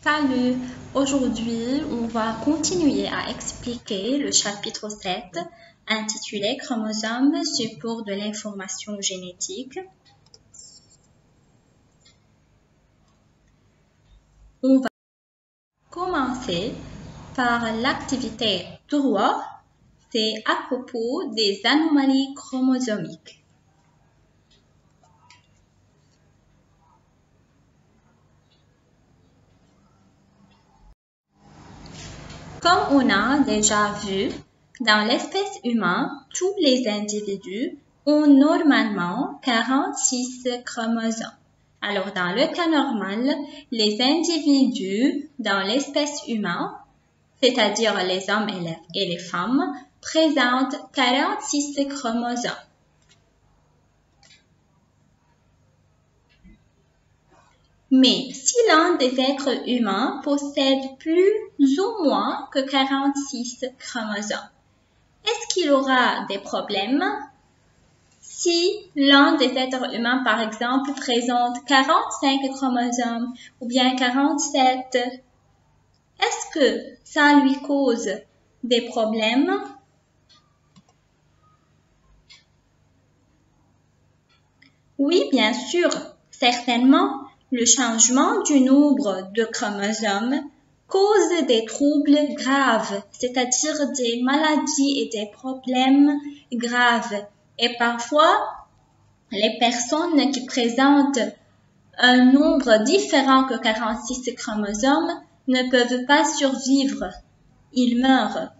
Salut! Aujourd'hui, on va continuer à expliquer le chapitre 7 intitulé Chromosomes, support de l'information génétique. On va commencer par l'activité 3, c'est à propos des anomalies chromosomiques. Comme on a déjà vu, dans l'espèce humaine, tous les individus ont normalement 46 chromosomes. Alors, dans le cas normal, les individus dans l'espèce humaine, c'est-à-dire les hommes et les femmes, présentent 46 chromosomes. Mais si l'un des êtres humains possède plus ou moins que 46 chromosomes, est-ce qu'il aura des problèmes? Si l'un des êtres humains, par exemple, présente 45 chromosomes ou bien 47, est-ce que ça lui cause des problèmes? Oui, bien sûr, certainement. Le changement du nombre de chromosomes cause des troubles graves, c'est-à-dire des maladies et des problèmes graves. Et parfois, les personnes qui présentent un nombre différent que 46 chromosomes ne peuvent pas survivre. Ils meurent.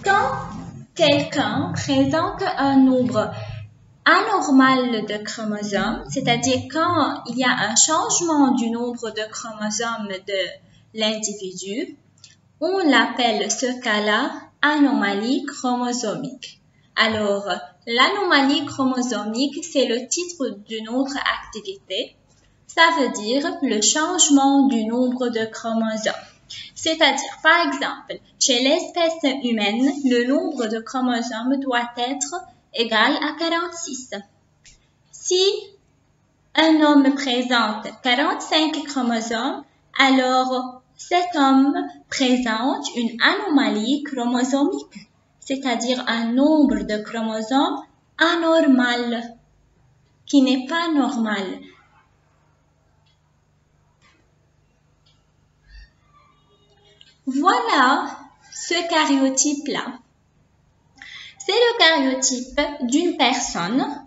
Quand quelqu'un présente un nombre anormal de chromosomes, c'est-à-dire quand il y a un changement du nombre de chromosomes de l'individu, on l'appelle ce cas-là anomalie chromosomique. Alors, l'anomalie chromosomique, c'est le titre d'une autre activité. Ça veut dire le changement du nombre de chromosomes. C'est-à-dire, par exemple, chez l'espèce humaine, le nombre de chromosomes doit être égal à 46. Si un homme présente 45 chromosomes, alors cet homme présente une anomalie chromosomique, c'est-à-dire un nombre de chromosomes anormal, qui n'est pas normal. Voilà ce karyotype-là. C'est le karyotype d'une personne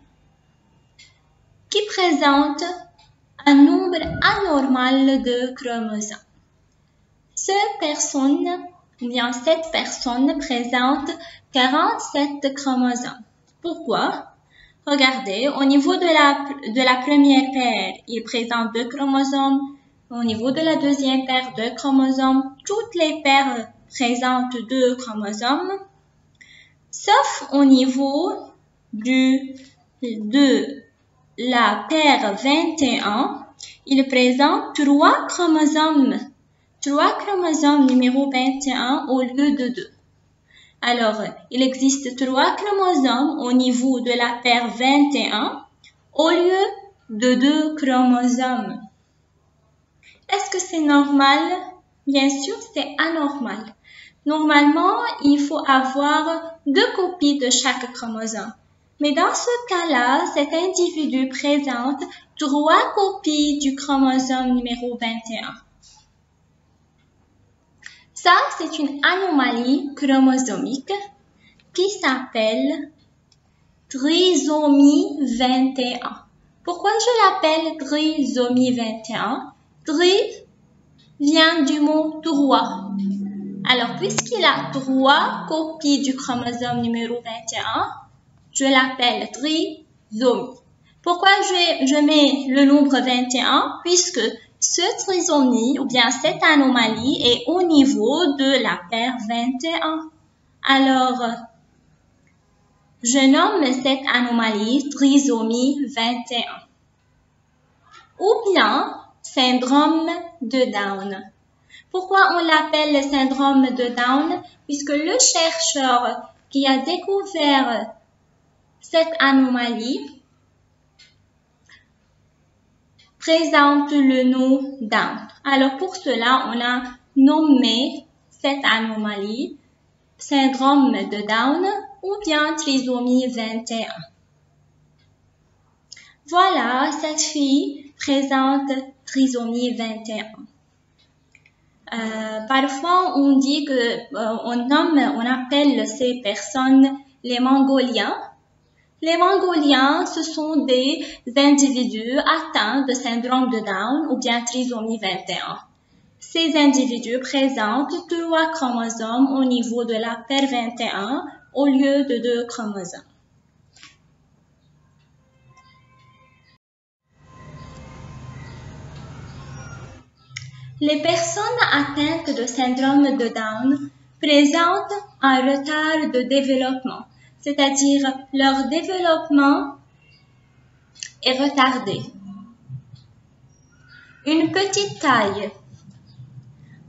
qui présente un nombre anormal de chromosomes. Cette personne présente 47 chromosomes. Pourquoi? Regardez, au niveau de la première paire, il présente 2 chromosomes. Au niveau de la deuxième paire, 2 chromosomes. Toutes les paires présentent 2 chromosomes. Sauf au niveau de la paire 21, il présente 3 chromosomes. 3 chromosomes numéro 21 au lieu de 2. Alors, il existe 3 chromosomes au niveau de la paire 21 au lieu de 2 chromosomes. Est-ce que c'est normal? Bien sûr, c'est anormal. Normalement, il faut avoir 2 copies de chaque chromosome. Mais dans ce cas-là, cet individu présente 3 copies du chromosome numéro 21. Ça, c'est une anomalie chromosomique qui s'appelle trisomie 21. Pourquoi je l'appelle trisomie 21? Tri vient du mot 3. Alors, puisqu'il a 3 copies du chromosome numéro 21, je l'appelle trisomie. Pourquoi je mets le nombre 21? Puisque cette trisomie ou bien cette anomalie est au niveau de la paire 21. Alors, je nomme cette anomalie trisomie 21. Ou bien syndrome de Down. Pourquoi on l'appelle le syndrome de Down? Puisque le chercheur qui a découvert cette anomalie présente le nom Down. Alors pour cela, on a nommé cette anomalie syndrome de Down ou bien trisomie 21. Voilà, cette fille présente trisomie 21. Parfois, on dit on appelle ces personnes les Mongoliens. Les Mongoliens, ce sont des individus atteints de syndrome de Down ou bien trisomie 21. Ces individus présentent 3 chromosomes au niveau de la paire 21 au lieu de 2 chromosomes. Les personnes atteintes de syndrome de Down présentent un retard de développement, c'est-à-dire leur développement est retardé. Une petite taille,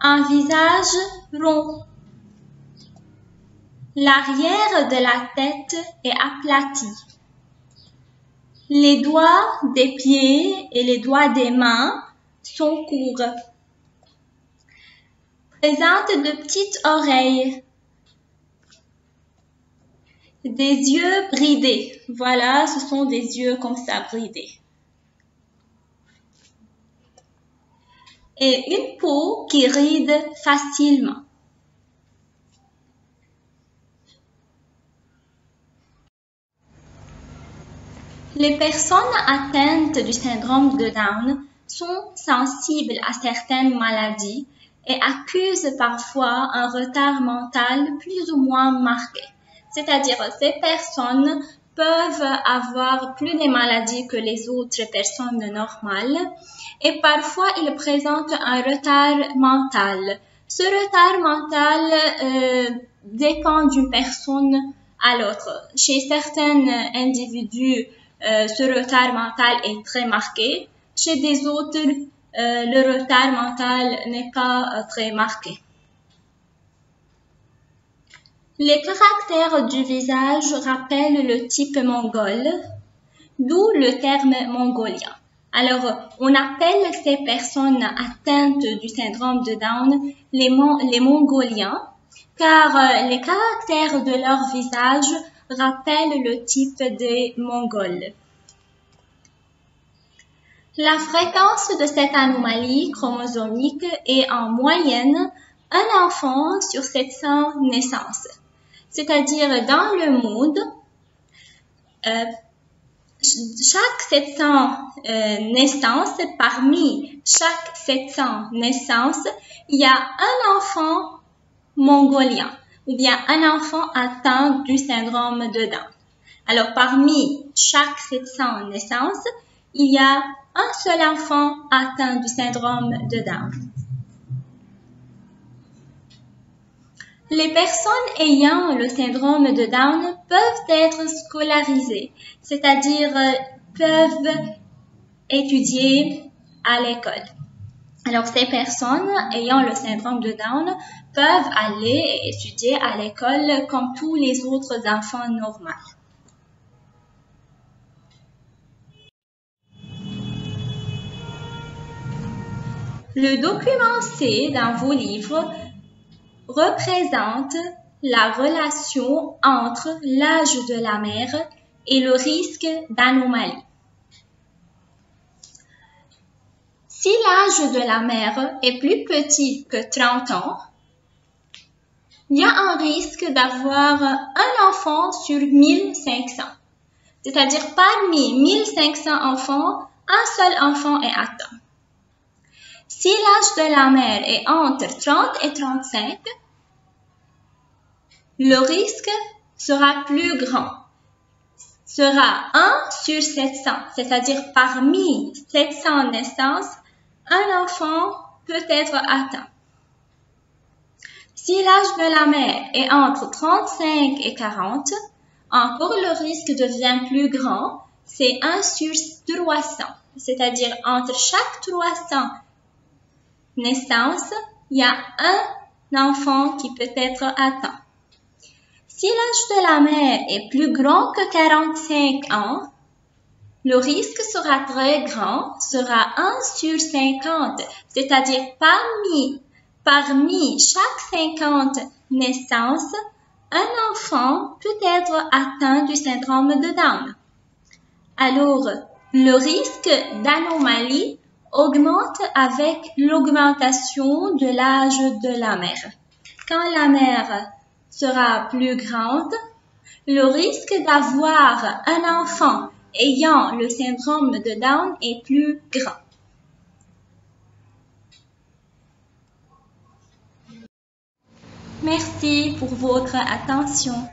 un visage rond, l'arrière de la tête est aplati, les doigts des pieds et les doigts des mains sont courts. Présente de petites oreilles, des yeux bridés. Voilà, ce sont des yeux comme ça bridés. Et une peau qui ride facilement. Les personnes atteintes du syndrome de Down sont sensibles à certaines maladies et accusent parfois un retard mental plus ou moins marqué. C'est-à-dire, ces personnes peuvent avoir plus de maladies que les autres personnes normales et parfois ils présentent un retard mental. Ce retard mental dépend d'une personne à l'autre. Chez certains individus, ce retard mental est très marqué. Chez des autres, le retard mental n'est pas très marqué. Les caractères du visage rappellent le type mongol, d'où le terme mongolien. Alors, on appelle ces personnes atteintes du syndrome de Down les mongoliens, car les caractères de leur visage rappellent le type des Mongols. La fréquence de cette anomalie chromosomique est en moyenne un enfant sur 700 naissances. C'est-à-dire dans le monde, chaque 700 naissances, parmi chaque 700 naissances, il y a un enfant mongolien ou bien un enfant atteint du syndrome de Down. Alors parmi chaque 700 naissances, il y a un seul enfant atteint du syndrome de Down. Les personnes ayant le syndrome de Down peuvent être scolarisées, c'est-à-dire peuvent étudier à l'école. Alors, ces personnes ayant le syndrome de Down peuvent aller étudier à l'école comme tous les autres enfants normaux. Le document C dans vos livres représente la relation entre l'âge de la mère et le risque d'anomalie. Si l'âge de la mère est plus petit que 30 ans, il y a un risque d'avoir un enfant sur 1500. C'est-à-dire parmi 1500 enfants, un seul enfant est atteint. Si l'âge de la mère est entre 30 et 35, le risque sera plus grand. Sera 1 sur 700, c'est-à-dire parmi 700 naissances, un enfant peut être atteint. Si l'âge de la mère est entre 35 et 40, encore le risque devient plus grand, c'est 1 sur 300, c'est-à-dire entre chaque 300 naissances, il y a un enfant qui peut être atteint. Si l'âge de la mère est plus grand que 45 ans, le risque sera très grand, sera 1 sur 50, c'est-à-dire parmi chaque 50 naissances, un enfant peut être atteint du syndrome de Down. Alors, le risque d'anomalie augmente avec l'augmentation de l'âge de la mère. Quand la mère sera plus grande, le risque d'avoir un enfant ayant le syndrome de Down est plus grand. Merci pour votre attention.